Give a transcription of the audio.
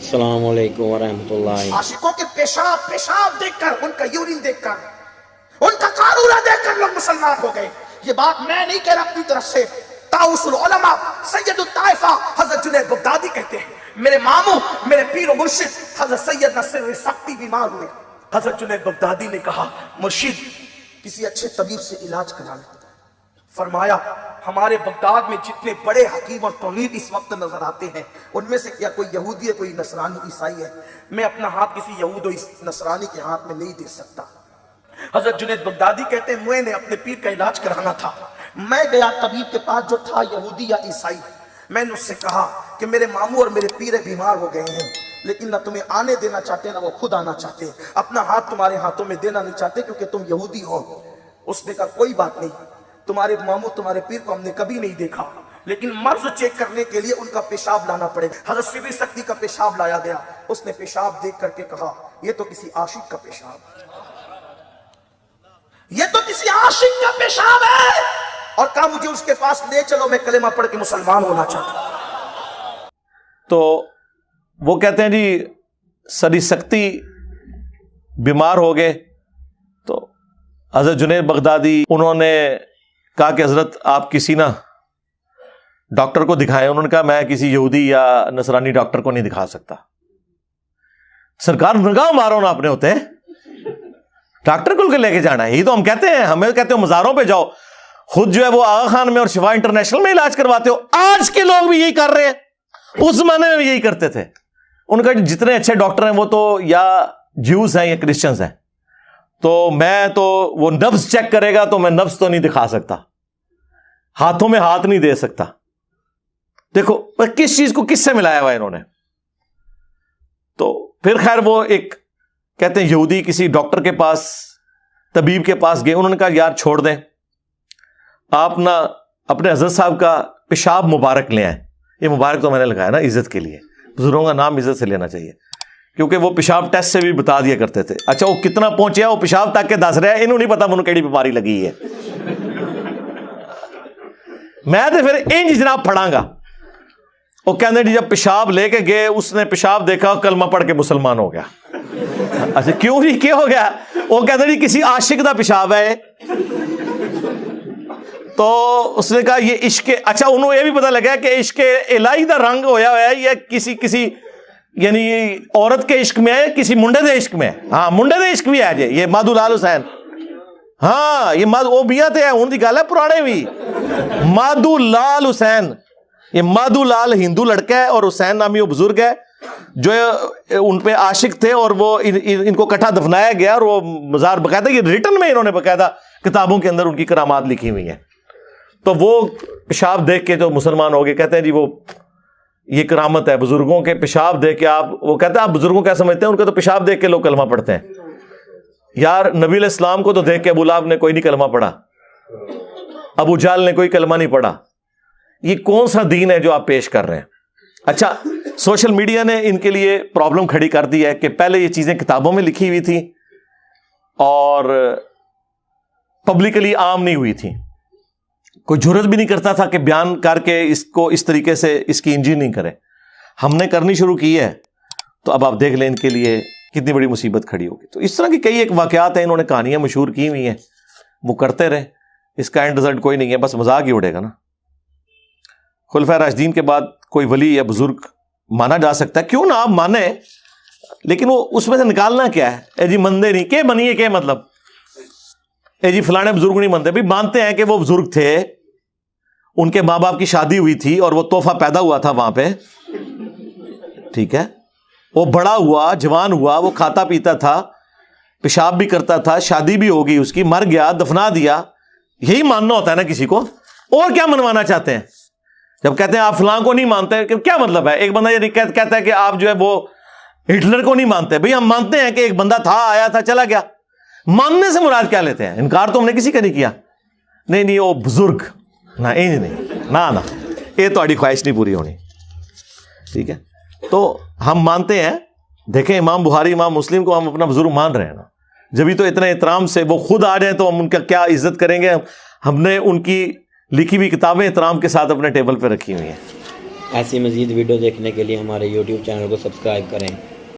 السلام علیکم ورحمۃ اللہ۔ عاشقوں کے پیشاب دیکھ کر، ان کا یورین دیکھ کر، ان کا قارورہ دیکھ کر لوگ مسلمان ہو گئے۔ یہ بات میں نہیں کہہ رہا اپنی طرف سے، طاؤس العلماء سید الطائفہ حضرت جنید بغدادی کہتے ہیں میرے ماموں میرے پیر و مرشد حضرت سید نصر سختی بیمار ہوئے، حضرت جنید بغدادی نے کہا مرشد کسی اچھے طبیب سے علاج کرا لیں۔ فرمایا ہمارے بغداد میں جتنے بڑے حکیم اور طبیب اس وقت نظر آتے ہیں ان میں سے کیا کوئی یہودی ہے، کوئی نصرانی عیسائی ہے؟ میں اپنا ہاتھ کسی یہود و نصرانی کے ہاتھ میں نہیں دے سکتا۔ حضرت جنید بغدادی کہتے ہیں میں نے اپنے پیر کا علاج کرانا تھا، میں گیا طبیب کے پاس جو تھا یہودی یا عیسائی، میں نے اس سے کہا کہ میرے ماموں اور میرے پیر بیمار ہو گئے ہیں لیکن نہ تمہیں آنے دینا چاہتے نہ وہ خود آنا چاہتے، اپنا ہاتھ تمہارے ہاتھوں میں دینا نہیں چاہتے کیونکہ تم یہودی ہو۔ اس نے کہا کوئی بات نہیں، تمہارے ماموں تمہارے پیر کو ہم نے کبھی نہیں دیکھا لیکن مرض چیک کرنے کے لیے ان کا پیشاب لانا پڑے گا۔ حضرت سری سختی کا پیشاب لایا گیا، اس نے پیشاب دیکھ کر کے کہا یہ تو کسی عاشق کا پیشاب ہے، یہ تو کسی عاشق کا پیشاب ہے، اور کہا مجھے اس کے پاس لے چلو، میں کلمہ پڑھ کے مسلمان ہونا چاہتا ہوں۔ تو وہ کہتے ہیں جی سری سختی بیمار ہو گئے تو حضرت جنید بغدادی انہوں نے کہا کہ حضرت آپ کسی نا ڈاکٹر کو دکھائیں۔ انہوں نے کہا میں کسی یہودی یا نصرانی ڈاکٹر کو نہیں دکھا سکتا۔ سرکار نگاہ مارو نا اپنے ہوتے ہیں، ڈاکٹر کو لے کے جانا ہے، یہی تو ہم کہتے ہیں، ہمیں کہتے ہو مزاروں پہ جاؤ، خود جو ہے وہ آغا خان میں اور شفا انٹرنیشنل میں علاج کرواتے ہو۔ آج کے لوگ بھی یہی کر رہے ہیں، اس زمانے میں بھی یہی کرتے تھے۔ ان کا جتنے اچھے ڈاکٹر ہیں وہ تو یا جیوز ہیں یا کرسچنز ہیں، تو میں تو وہ نبض چیک کرے گا تو میں نبض تو نہیں دکھا سکتا، ہاتھوں میں ہاتھ نہیں دے سکتا۔ دیکھو کس چیز کو کس سے ملایا ہوا انہوں نے۔ تو پھر خیر وہ ایک کہتے ہیں یہودی کسی ڈاکٹر کے پاس طبیب کے پاس گئے، انہوں نے کہا یار چھوڑ دیں، آپ نا اپنے حضرت صاحب کا پیشاب مبارک لے آئیں۔ یہ مبارک تو میں نے لگایا نا عزت کے لیے، بزرگوں کا نام عزت سے لینا چاہیے، کیونکہ وہ پیشاب ٹیسٹ سے بھی بتا دیا کرتے تھے۔ اچھا وہ کتنا پہنچیا وہ پیشاب تک کے دس رہا ہے، انہوں نہیں پتا منہ کیڑی بیماری لگی ہے۔ میں تو پھر انج جناب پڑھاں گا۔ وہ کہنے جی جب پیشاب لے کے گئے، اس نے پیشاب دیکھا کلمہ پڑھ کے مسلمان ہو گیا۔ اچھا کیوں جی کیا ہو گیا؟ وہ کہتے جی کسی عاشق دا پیشاب ہے۔ تو اس نے کہا یہ عشق، اچھا انہوں یہ بھی پتا لگا کہ عشق الہی دا رنگ ہویا ہوا ہے یا کسی یعنی عورت کے عشق میں ہے، کسی منڈے دے عشق میں ہے۔ ہاں منڈے دے عشق بھی ہے جی، یہ مادھو لال حسین، ہاں یہ وہ بیاں تے ہے ہن دی گل ہے پرانے بھی، مادھو لال حسین، یہ مادھو لال ہندو لڑکا ہے اور حسین نامی وہ بزرگ ہے جو ان پہ عاشق تھے، اور وہ ان کو کٹھا دفنایا گیا، اور وہ مزار باقاعدہ یہ ریٹن میں انہوں نے باقاعدہ کتابوں کے اندر ان کی کرامات لکھی ہوئی ہیں۔ تو وہ پیشاب دیکھ کے جو مسلمان ہو گئے، کہتے ہیں جی وہ یہ کرامت ہے بزرگوں کے پیشاب دیکھ کے۔ آپ وہ کہتے ہیں آپ بزرگوں کیا سمجھتے ہیں، ان کا تو پیشاب دیکھ کے لوگ کلمہ پڑھتے ہیں۔ یار نبی علیہ السلام کو تو دیکھ کے ابو لہب نے کوئی نہیں کلمہ پڑھا، ابو جہل نے کوئی کلمہ نہیں پڑھا۔ یہ کون سا دین ہے جو آپ پیش کر رہے ہیں؟ اچھا سوشل میڈیا نے ان کے لیے پرابلم کھڑی کر دی ہے کہ پہلے یہ چیزیں کتابوں میں لکھی ہوئی تھی اور پبلکلی عام نہیں ہوئی تھی، کوئی جرت بھی نہیں کرتا تھا کہ بیان کر کے اس کو اس طریقے سے اس کی انجین نہیں کرے۔ ہم نے کرنی شروع کی ہے تو اب آپ دیکھ لیں ان کے لیے کتنی بڑی مصیبت کھڑی ہوگی۔ تو اس طرح کی کئی ایک واقعات ہیں، انہوں نے کہانیاں مشہور کی ہوئی ہیں، وہ کرتے رہے، اس کا اینڈ رزلٹ کوئی نہیں ہے، بس مذاق ہی اڑے گا نا۔ خلفائے راشدین کے بعد کوئی ولی یا بزرگ مانا جا سکتا ہے، کیوں نہ آپ مانیں، لیکن وہ اس میں سے نکالنا کیا ہے؟ اے جی مندے نہیں کہ منیے، کیا مطلب اے جی فلانے بزرگ نہیں مانتے، بھی مانتے ہیں کہ وہ بزرگ تھے، ان کے ماں باپ کی شادی ہوئی تھی اور وہ تحفہ پیدا ہوا تھا وہاں پہ، ٹھیک ہے، وہ بڑا ہوا جوان ہوا، وہ کھاتا پیتا تھا، پیشاب بھی کرتا تھا، شادی بھی ہوگی اس کی، مر گیا، دفنا دیا، یہی ماننا ہوتا ہے نا کسی کو۔ اور کیا منوانا چاہتے ہیں؟ جب کہتے ہیں آپ فلاں کو نہیں مانتے، کیا مطلب ہے؟ ایک بندہ یہ کہتا ہے کہ آپ جو ہے وہ ہٹلر کو نہیں مانتے، بھئی ہم مانتے ہیں کہ ایک بندہ تھا، آیا تھا، چلا گیا۔ ماننے سے مراد کیا لیتے ہیں؟ انکار تو ہم نے کسی کا نہیں کیا، نہیں وہ بزرگ نہ انج نہیں، نہ یہ تہاڈی خواہش نہیں پوری ہونی، ٹھیک ہے۔ تو ہم مانتے ہیں، دیکھیں امام بخاری امام مسلم کو ہم اپنا بزرگ مان رہے ہیں نا، جبھی تو اتنے احترام سے وہ خود آ جائیں تو ہم ان کا کیا عزت کریں گے۔ ہم نے ان کی لکھی ہوئی کتابیں احترام کے ساتھ اپنے ٹیبل پہ رکھی ہوئی ہیں۔ ایسی مزید ویڈیو دیکھنے کے لیے ہمارے YouTube چینل کو سبسکرائب کریں۔